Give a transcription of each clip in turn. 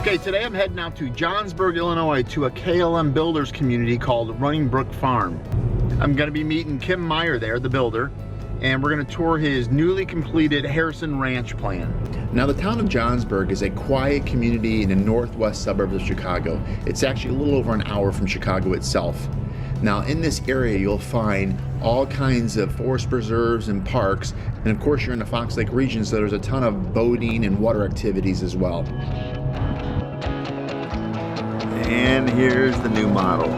Okay, today I'm heading out to Johnsburg, Illinois to a KLM builders community called Running Brook Farm. I'm gonna be meeting Kim Meyer there, the builder, and we're gonna tour his newly completed Harrison Ranch plan. Now, the town of Johnsburg is a quiet community in the northwest suburbs of Chicago. It's actually a little over an hour from Chicago itself. Now, in this area, you'll find all kinds of forest preserves and parks, and of course, you're in the Fox Lake region, so there's a ton of boating and water activities as well. And here's the new model.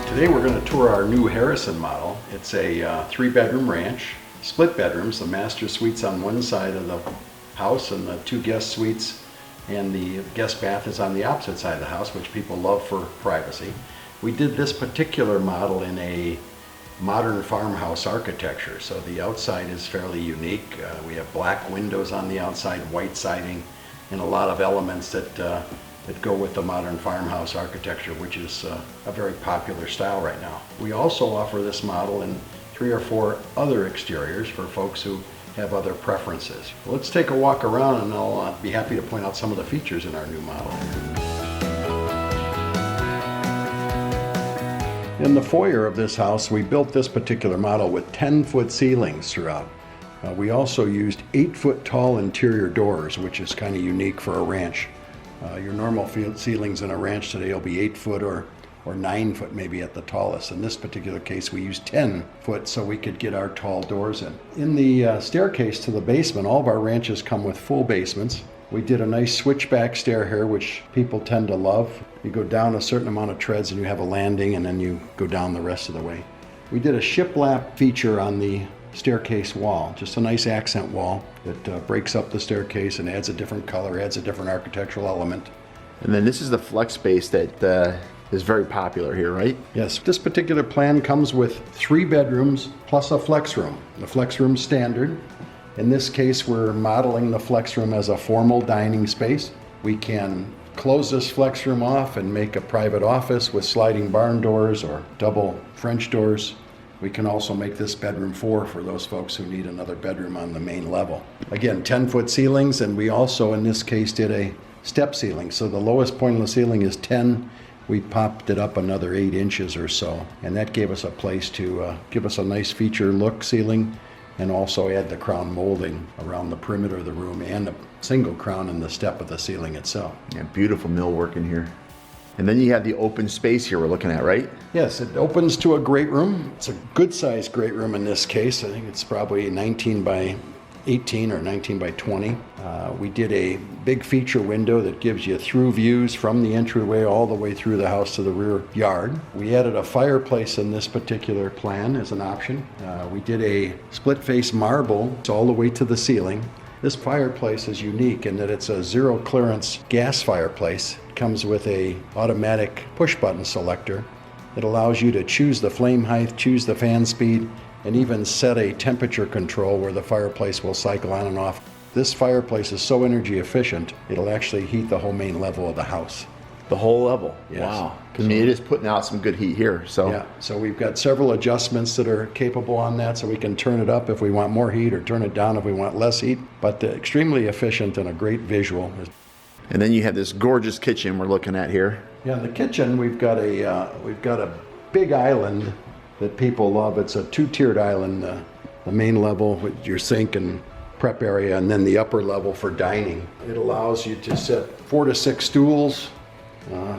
Today we're going to tour our new Harrison model. It's a 3-bedroom ranch, split bedrooms, the master suites on one side of the house and the 2 guest suites, and the guest bath is on the opposite side of the house, which people love for privacy. We did this particular model in a modern farmhouse architecture, so the outside is fairly unique. We have black windows on the outside, white siding, and a lot of elements that go with the modern farmhouse architecture, which is a very popular style right now. We also offer this model in 3 or 4 other exteriors for folks who have other preferences. Let's take a walk around and I'll be happy to point out some of the features in our new model. In the foyer of this house, we built this particular model with 10-foot ceilings throughout. We also used 8-foot tall interior doors, which is kind of unique for a ranch. Your normal ceilings in a ranch today will be 8 foot or 9 foot maybe at the tallest. In this particular case, we used 10 foot so we could get our tall doors in. In the staircase to the basement, all of our ranches come with full basements. We did a nice switchback stair here, which people tend to love. You go down a certain amount of treads and you have a landing, and then you go down the rest of the way. We did a shiplap feature on the staircase wall, just a nice accent wall that breaks up the staircase and adds a different color, adds a different architectural element. And then this is the flex space that is very popular here, right? Yes, this particular plan comes with 3 bedrooms plus a flex room. The flex room standard. In this case, we're modeling the flex room as a formal dining space. We can close this flex room off and make a private office with sliding barn doors or double French doors. We can also make this bedroom 4 for those folks who need another bedroom on the main level. Again, 10-foot ceilings, and we also, in this case, did a step ceiling. So the lowest point of the ceiling is 10. We popped it up another 8 inches or so, and that gave us a place to give us a nice feature look ceiling, and also add the crown molding around the perimeter of the room and a single crown in the step of the ceiling itself. Yeah, beautiful millwork in here. And then you have the open space here we're looking at, right? Yes, it opens to a great room. It's a good-sized great room in this case. I think it's probably 19 by 18 or 19 by 20. We did a big feature window that gives you through views from the entryway all the way through the house to the rear yard. We added a fireplace in this particular plan as an option. We did a split-face marble all the way to the ceiling. This fireplace is unique in that it's a zero clearance gas fireplace. It comes with a automatic push button selector that allows you to choose the flame height, choose the fan speed, and even set a temperature control where the fireplace will cycle on and off. This fireplace is so energy efficient, it'll actually heat the whole main level of the house. The whole level? Yes. Wow. Because it is putting out some good heat here. So yeah, so we've got several adjustments that are capable on that, so we can turn it up if we want more heat or turn it down if we want less heat, but extremely efficient and a great visual. And then you have this gorgeous kitchen we're looking at here. Yeah, in the kitchen we've got a big island that people love. It's a 2-tiered island, the main level with your sink and prep area, and then the upper level for dining. It allows you to set 4 to 6 stools,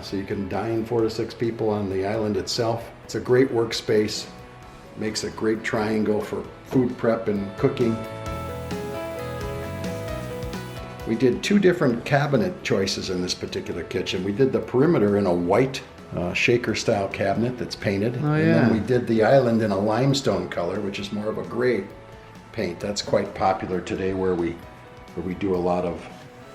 so you can dine 4 to 6 people on the island itself. It's a great workspace, makes a great triangle for food prep and cooking. We did 2 different cabinet choices in this particular kitchen. We did the perimeter in a white shaker style cabinet that's painted. Oh, yeah. And then we did the island in a limestone color, which is more of a gray paint. That's quite popular today where we do a lot of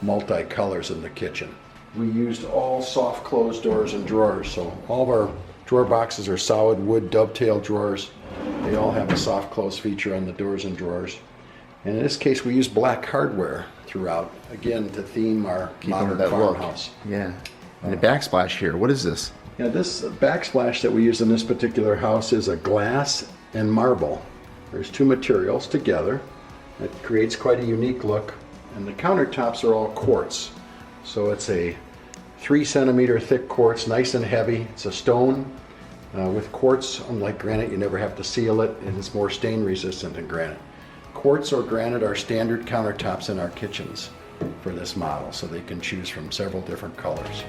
multi-colors in the kitchen. We used all soft close doors and drawers, so all of our drawer boxes are solid wood dovetail drawers. They all have a soft close feature on the doors and drawers. And in this case we used black hardware throughout, again to theme our modern farmhouse. Yeah. And the backsplash here, what is this? Yeah, this backsplash that we use in this particular house is a glass and marble. There's 2 materials together. It creates quite a unique look. And the countertops are all quartz. So it's a 3 centimeter thick quartz, nice and heavy. It's a stone with quartz. Unlike granite, you never have to seal it, and it's more stain resistant than granite. Quartz or granite are standard countertops in our kitchens for this model, so they can choose from several different colors.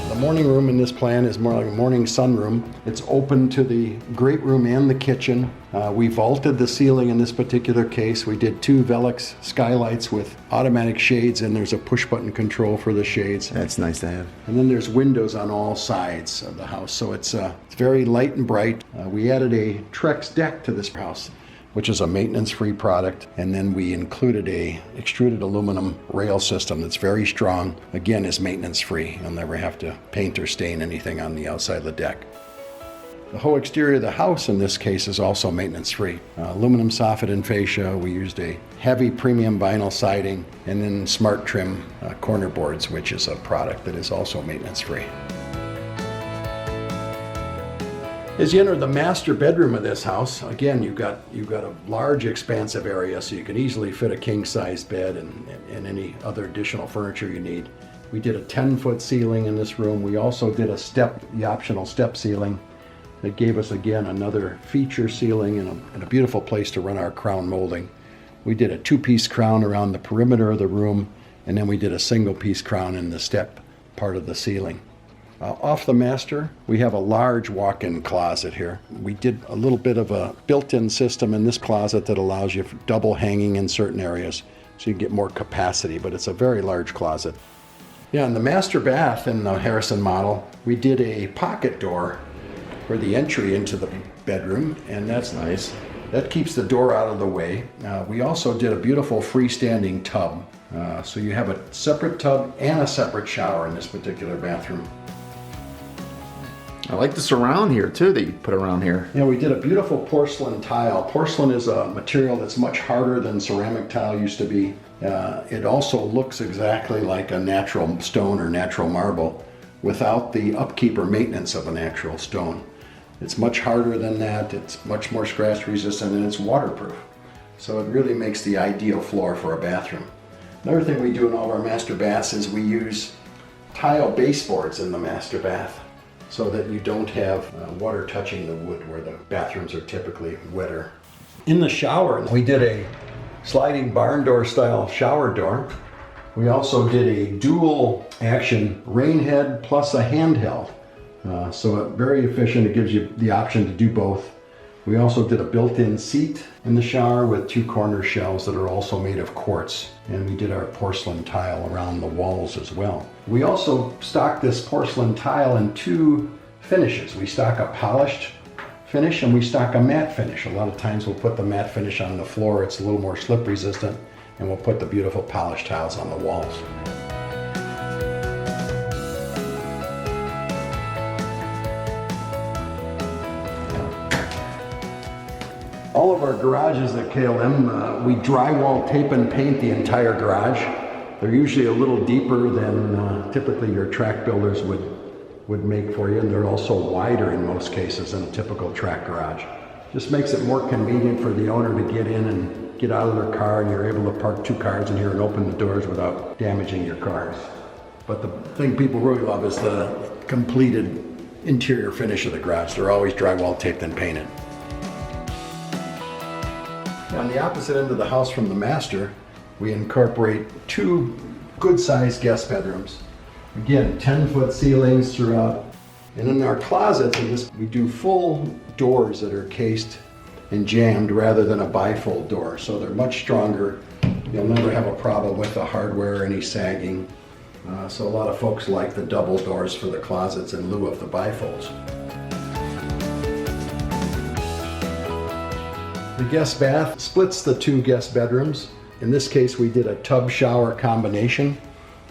The morning room in this plan is more like a morning sunroom. It's open to the great room and the kitchen. We vaulted the ceiling in this particular case. We did 2 Velux skylights with automatic shades, and there's a push button control for the shades. That's nice to have. And then there's windows on all sides of the house, so it's very light and bright. We added a Trex deck to this house, which is a maintenance-free product, and then we included a extruded aluminum rail system that's very strong. Again, is maintenance-free. You'll never have to paint or stain anything on the outside of the deck. The whole exterior of the house in this case is also maintenance-free. Aluminum soffit and fascia. We used a heavy premium vinyl siding, and then smart trim corner boards, which is a product that is also maintenance-free. As you enter the master bedroom of this house, again, you've got a large expansive area, so you can easily fit a king-size bed and any other additional furniture you need. We did a 10-foot ceiling in this room. We also did the optional step ceiling that gave us, again, another feature ceiling and a beautiful place to run our crown molding. We did a 2-piece crown around the perimeter of the room, and then we did a single-piece crown in the step part of the ceiling. Off the master, we have a large walk-in closet here. We did a little bit of a built-in system in this closet that allows you for double hanging in certain areas, so you can get more capacity, but it's a very large closet. Yeah, in the master bath in the Harrison model, we did a pocket door for the entry into the bedroom, and that's nice. That keeps the door out of the way. We also did a beautiful freestanding tub. So you have a separate tub and a separate shower in this particular bathroom. I like the surround here too that you put around here. Yeah, we did a beautiful porcelain tile. Porcelain is a material that's much harder than ceramic tile used to be. It also looks exactly like a natural stone or natural marble without the upkeep or maintenance of a natural stone. It's much harder than that, it's much more scratch resistant, and it's waterproof. So it really makes the ideal floor for a bathroom. Another thing we do in all of our master baths is we use tile baseboards in the master bath, so that you don't have water touching the wood where the bathrooms are typically wetter. In the shower, we did a sliding barn door style shower door. We also did a dual action rain head plus a handheld. So very efficient, it gives you the option to do both. We also did a built-in seat in the shower with 2 corner shelves that are also made of quartz. And we did our porcelain tile around the walls as well. We also stock this porcelain tile in 2 finishes. We stock a polished finish and we stock a matte finish. A lot of times we'll put the matte finish on the floor. It's a little more slip resistant, and we'll put the beautiful polished tiles on the walls. All of our garages at KLM, we drywall tape and paint the entire garage. They're usually a little deeper than typically your track builders would make for you, and they're also wider in most cases than a typical track garage. Just makes it more convenient for the owner to get in and get out of their car, and you're able to park 2 cars in here and open the doors without damaging your cars. But the thing people really love is the completed interior finish of the garage. They're always drywall taped and painted. On the opposite end of the house from the master, we incorporate 2 good-sized guest bedrooms. Again, 10-foot ceilings throughout. And in our closets, we do full doors that are cased and jammed rather than a bifold door. So they're much stronger. You'll never have a problem with the hardware or any sagging. So a lot of folks like the double doors for the closets in lieu of the bifolds. The guest bath splits the 2 guest bedrooms. In this case, we did a tub shower combination.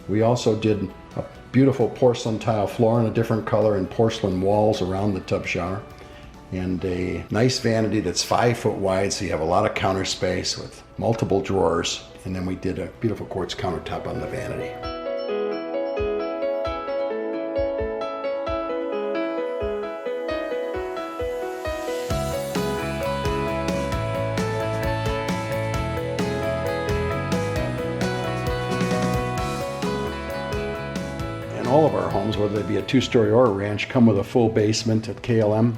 We also did a beautiful porcelain tile floor in a different color and porcelain walls around the tub shower. And a nice vanity that's 5 foot wide, so you have a lot of counter space with multiple drawers. And then we did a beautiful quartz countertop on the vanity. All of our homes, whether they be a 2-story or a ranch, come with a full basement at KLM.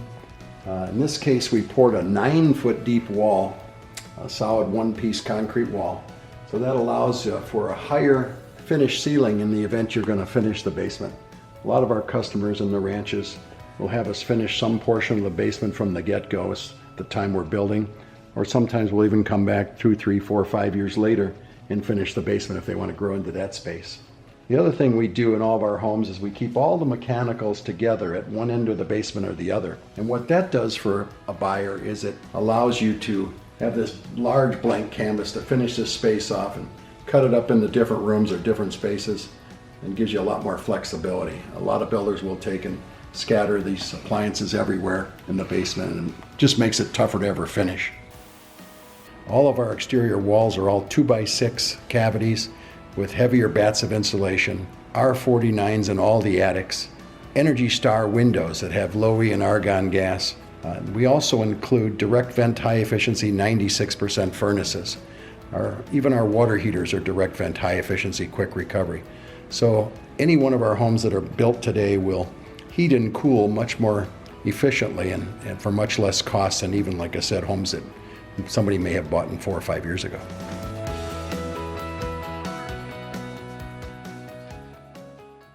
In this case, we poured a 9-foot deep wall, a solid one-piece concrete wall. So that allows for a higher finished ceiling in the event you're going to finish the basement. A lot of our customers in the ranches will have us finish some portion of the basement from the get-go at the time we're building, or sometimes we'll even come back 2, 3, 4, 5 years later and finish the basement if they want to grow into that space. The other thing we do in all of our homes is we keep all the mechanicals together at one end of the basement or the other. And what that does for a buyer is it allows you to have this large blank canvas to finish this space off and cut it up into different rooms or different spaces, and gives you a lot more flexibility. A lot of builders will take and scatter these appliances everywhere in the basement, and just makes it tougher to ever finish. All of our exterior walls are all 2x6 cavities with heavier bats of insulation, R49s in all the attics, Energy Star windows that have low E and argon gas. We also include direct vent high efficiency 96% furnaces. Even our water heaters are direct vent high efficiency quick recovery. So any one of our homes that are built today will heat and cool much more efficiently and for much less cost than even, like I said, homes that somebody may have bought in 4 or 5 years ago.